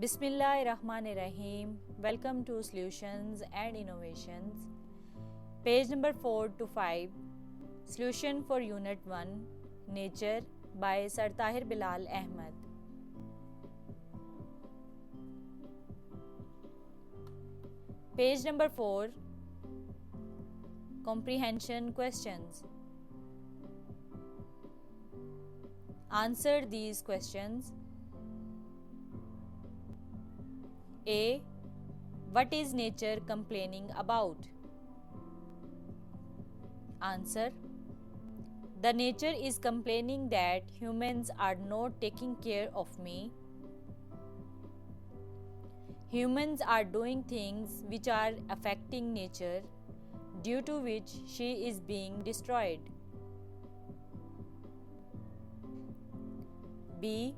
Bismillahirrahmanirrahim. Welcome to Solutions and Innovations. Page number 4 to 5. Solution for Unit 1. Nature by Sir Tahir Bilal Ahmed. Page number 4. Comprehension questions. Answer these questions. A. What is nature complaining about? Answer. The nature is complaining that humans are not taking care of me. Humans are doing things which are affecting nature, due to which she is being destroyed. B.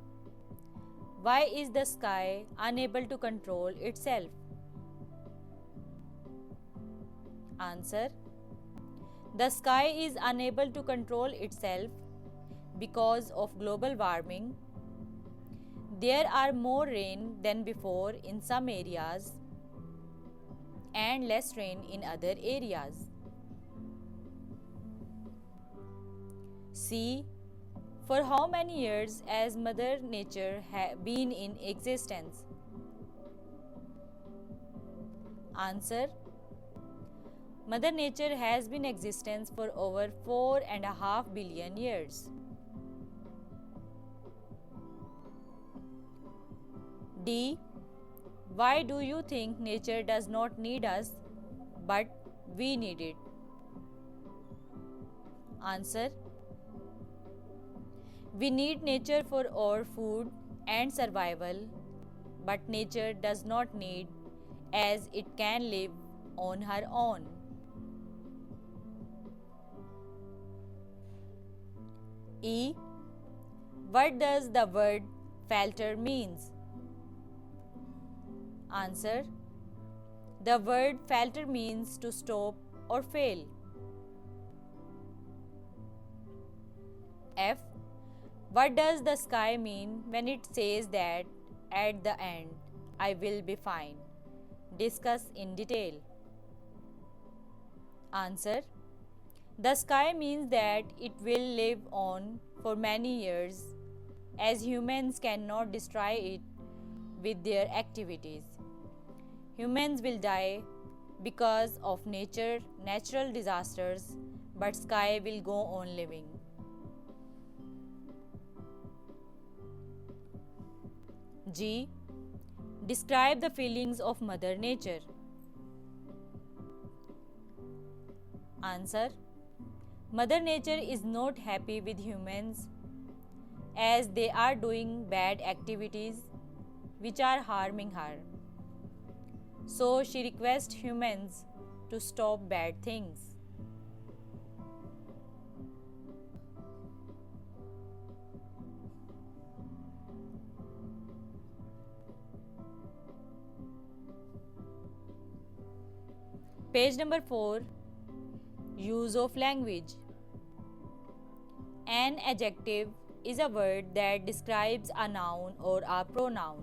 Why is the sky unable to control itself? Answer. The sky is unable to control itself because of global warming. There are more rain than before in some areas and less rain in other areas. C. For how many years has Mother Nature been in existence? Answer. Mother Nature has been in existence for over 4.5 billion years. D. Why do you think nature does not need us, but we need it? Answer. We need nature for our food and survival, but nature does not need, as it can live on her own. E. What does the word falter means? Answer. The word falter means to stop or fail. F. What does the sky mean when it says that at the end, I will be fine? Discuss in detail. Answer. The sky means that it will live on for many years, as humans cannot destroy it with their activities. Humans will die because of natural disasters, but sky will go on living. G. Describe the feelings of Mother Nature. Answer. Mother Nature is not happy with humans, as they are doing bad activities which are harming her. So she requests humans to stop bad things. Page number 4. Use of language. An adjective is a word that describes a noun or a pronoun.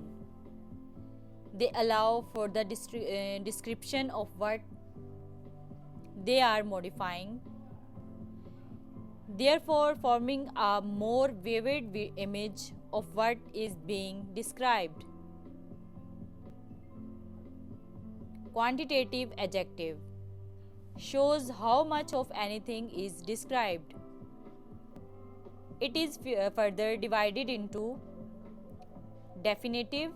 They allow for the description of what they are modifying, therefore forming a more vivid image of what is being described. Quantitative adjective shows how much of anything is described. It is further divided into definitive.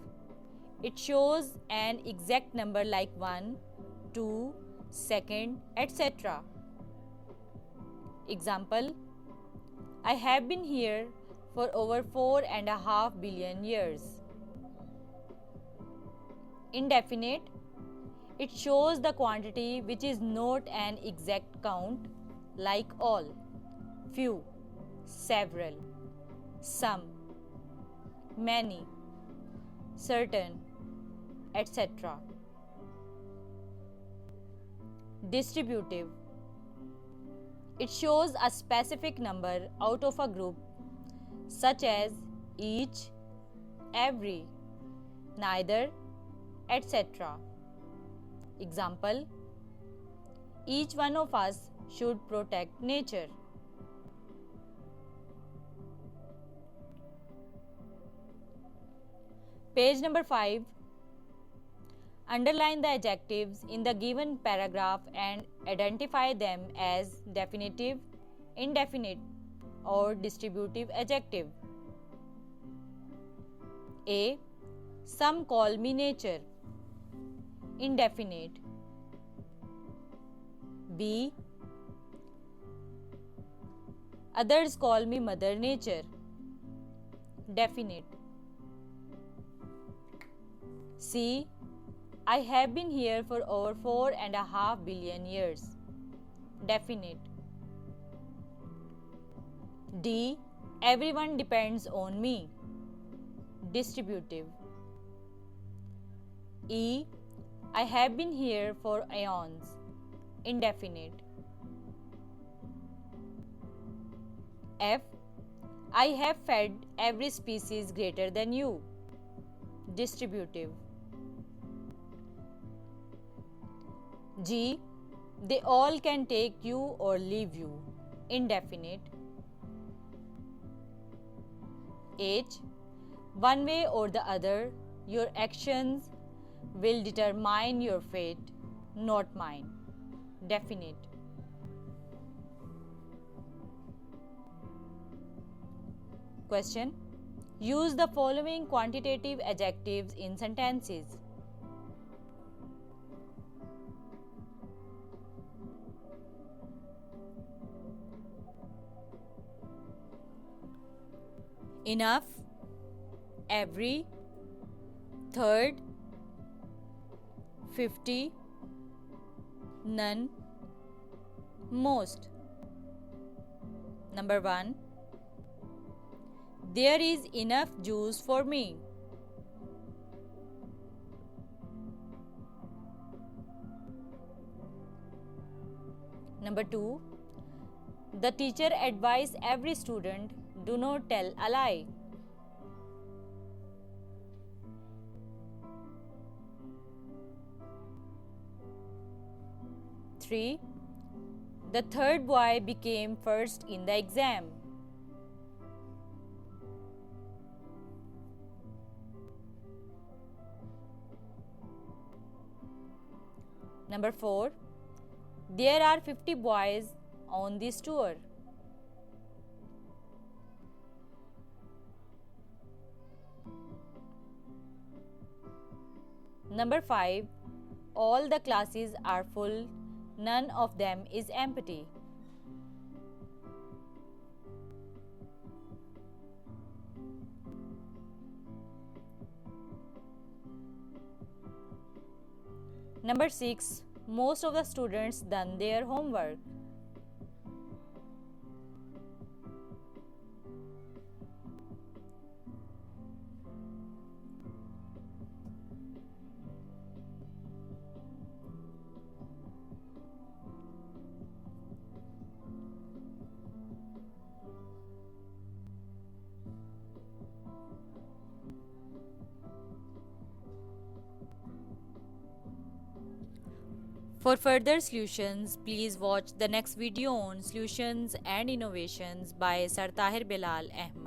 It shows an exact number like 1, 2, second, etc. Example: I have been here for over 4.5 billion years. Indefinite. It shows the quantity which is not an exact count, like all, few, several, some, many, certain, etc. Distributive. It shows a specific number out of a group, such as each, every, neither, etc. Example: each one of us should protect nature. Page number 5. Underline the adjectives in the given paragraph and identify them as definitive, indefinite, or distributive adjective. A. Some call me nature. Indefinite. B. Others call me Mother Nature. Definite. C. I have been here for over 4.5 billion years. Definite. D. Everyone depends on me. Distributive. E. I have been here for eons. Indefinite. F. I have fed every species greater than you. Distributive. G. They all can take you or leave you. Indefinite. H. One way or the other, your actions will determine your fate, not mine. Definite. Question. Use the following quantitative adjectives in sentences. Enough, every, third, 50, none, most. Number 1. There is enough juice for me. Number 2. The teacher advised every student, do not tell a lie. Three. The third boy became first in the exam. Number 4. There are 50 boys on this tour. Number 5. All the classes are full, none of them is empty. Number 6. Most of the students done their homework. For further solutions, please watch the next video on Solutions and Innovations by Sir Tahir Bilal Ahmed.